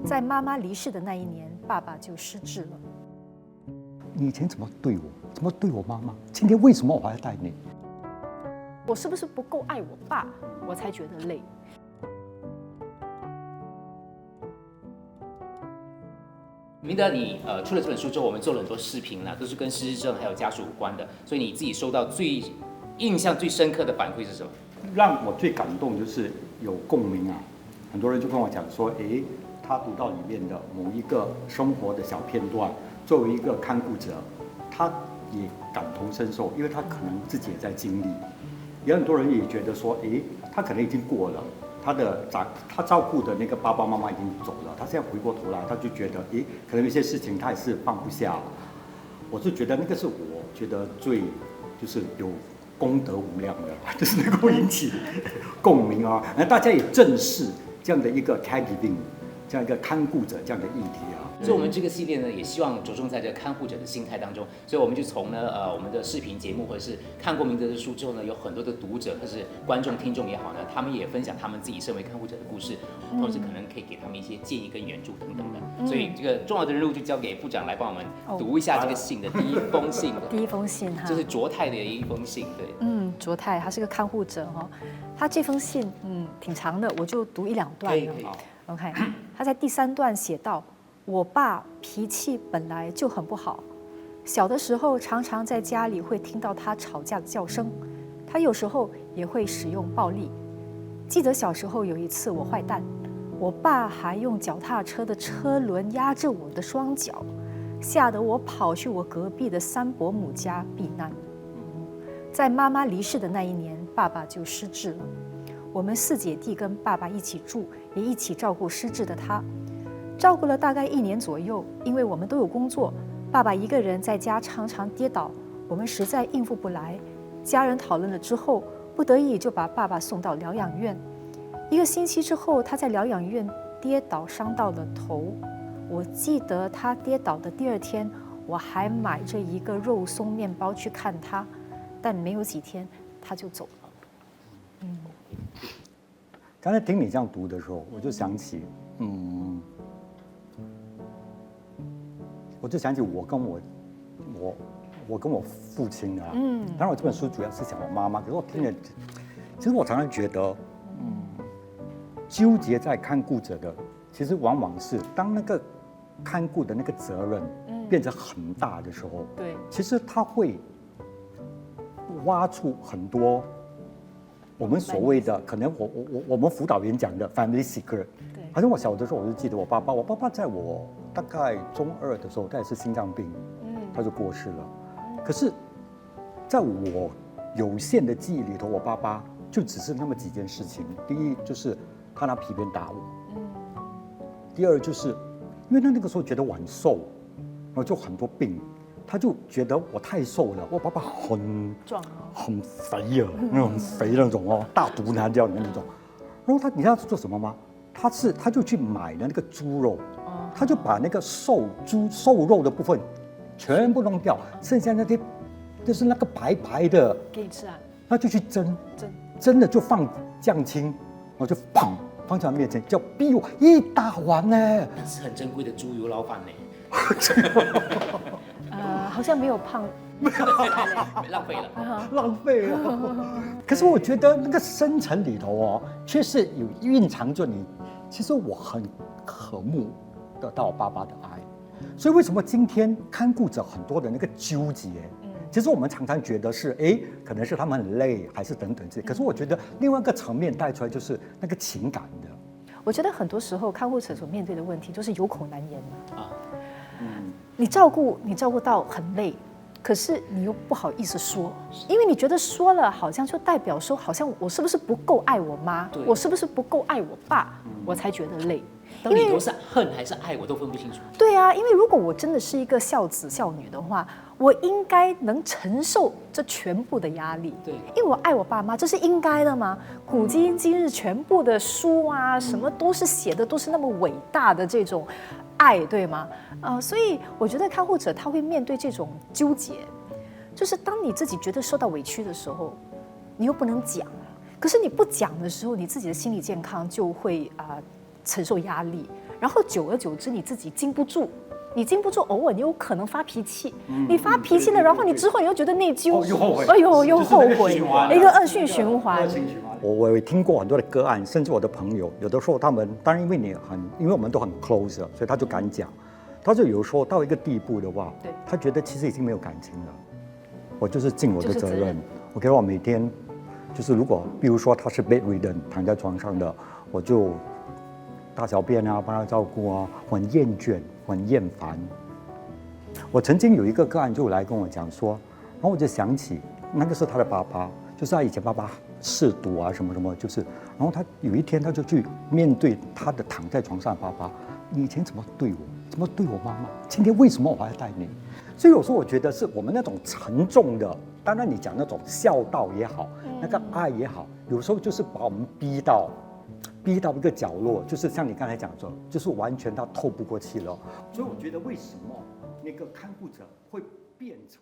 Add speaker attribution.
Speaker 1: 在妈妈离世的那一年，爸爸就失智了。
Speaker 2: 你以前怎么对我？怎么对我妈妈？今天为什么我还要带你？
Speaker 1: 我是不是不够爱我爸，我才觉得累？
Speaker 3: 明德，你出了这本书之后，我们做了很多视频啦，都是跟失智症还有家属有关的，所以你自己收到印象最深刻的反馈是什么？
Speaker 2: 让我最感动就是有共鸣啊！很多人就跟我讲说，他读到里面的某一个生活的小片段，作为一个看顾者，他也感同身受，因为他可能自己也在经历。有很多人也觉得说，他可能已经过了，他照顾的那个爸爸妈妈已经走了，他现在回过头来，他就觉得，可能有些事情他也是放不下。我是觉得那个是我觉得最就是有功德无量的，就是能够引起共鸣啊，那大家也正视这样的一个 caregiving， 这样一个看顾者这样的议题啊。
Speaker 3: 所以我们这个系列呢，也希望着重在这个看护者的心态当中，所以我们就从我们的视频节目或者是看过明德的书之后呢，有很多的读者或是观众听众也好呢，他们也分享他们自己身为看护者的故事，同时可能可以给他们一些建议跟援助等等的。所以这个重要的任务就交给部长来帮我们读一下这个信的第一封信。
Speaker 1: 第一封信哈，
Speaker 3: 这是卓太的一封信，对。
Speaker 1: 卓太他是个看护者哈，他这封信挺长的，我就读一两段了。OK， 他在第3段写道。我爸脾气本来就很不好，小的时候常常在家里会听到他吵架的叫声，他有时候也会使用暴力。记得小时候有一次我坏蛋，我爸还用脚踏车的车轮压着我的双脚，吓得我跑去我隔壁的3伯母家避难。在妈妈离世的那一年，爸爸就失智了。我们4姐弟跟爸爸一起住，也一起照顾失智的他。照顾了大概1年左右，因为我们都有工作，爸爸一个人在家常常跌倒，我们实在应付不来。家人讨论了之后，不得已就把爸爸送到疗养院。1个星期之后，他在疗养院跌倒，伤到了头。我记得他跌倒的第2天，我还买着一个肉松面包去看他，但没有几天他就走了。
Speaker 2: 刚才听你这样读的时候，我就想起，我就想起我跟我父亲啊，当然我这本书主要是讲我妈妈，可是我听了，其实我常常觉得，纠结在看顾者的，其实往往是当那个看顾的那个责任变得很大的时候，
Speaker 1: 对，
Speaker 2: 其实他会挖出很多我们所谓的可能我们辅导员讲的 family secret。好像我小的时候，我就记得我爸爸在我大概中2的时候，他也是心脏病，他就过世了。可是，在我有限的记忆里头，我爸爸就只是那么几件事情。第一就是他拿皮鞭打我，第二就是因为他那个时候觉得我很瘦，然后就很多病，他就觉得我太瘦了。我爸爸很
Speaker 1: 壮
Speaker 2: 很肥啊，那种肥那种哦，大肚腩这样的那种。然后你知道他做什么吗？他就去买了那个猪肉，他就把那个瘦肉的部分全部弄掉，剩下那些就是那个白白的，
Speaker 1: 给你吃啊，
Speaker 2: 他就去蒸的就放酱青，然后就砰放在他面前，就逼我一大碗呢，
Speaker 3: 是很珍贵的猪油捞饭呢。
Speaker 1: 好像没有胖。
Speaker 3: 浪费了，
Speaker 2: 浪费了。可是我觉得那个深层里头哦，却是有蕴藏着你。其实我很渴慕得到爸爸的爱，所以为什么今天看顾者很多的那个纠结，其实我们常常觉得是可能是他们很累，还是等等这些。可是我觉得另外一个层面带出来就是那个情感的。
Speaker 1: 我觉得很多时候看护者所面对的问题就是有口难言啊。你照顾到很累。可是你又不好意思说，因为你觉得说了好像就代表说，好像我是不是不够爱我妈，我是不是不够爱我爸，我才觉得累。
Speaker 3: 到底都是恨还是爱，我都分不清楚。
Speaker 1: 对啊，因为如果我真的是一个孝子孝女的话，我应该能承受这全部的压力。
Speaker 3: 对，
Speaker 1: 因为我爱我爸妈，这是应该的嘛。古今今日全部的书啊，什么都是写的都是那么伟大的这种爱，对吗？所以我觉得看护者他会面对这种纠结，就是当你自己觉得受到委屈的时候，你又不能讲，可是你不讲的时候，你自己的心理健康就会承受压力，然后久而久之你自己经不住。你经不住，偶尔你有可能发脾气。你发脾气了，然后你之后你又觉得内疚，
Speaker 2: 又后悔，
Speaker 1: 哎呦，又后悔，一个恶性循环。
Speaker 2: 我也听过很多的个案，甚至我的朋友，有的时候他们当然因为我们都很 close， 所以他就敢讲。他就有时候到一个地步的话，他觉得其实已经没有感情了，我就是尽我的责任。我给我每天就是如果比如说他是 bedridden 躺在床上的，我就大小便啊，帮他照顾啊，很厌倦，很厌烦。我曾经有一个个案就来跟我讲说，然后我就想起那个是他的爸爸，就是他以前爸爸嗜赌啊什么什么，就是，然后他有一天他就去面对他的躺在床上的爸爸，你以前怎么对我，怎么对我妈妈，今天为什么我还要带你？所以有时候我觉得是我们那种沉重的，当然你讲那种孝道也好，那个爱也好，有时候就是把我们逼到一个角落，就是像你刚才讲说，就是完全他透不过气了。所以我觉得为什么那个看护者会变成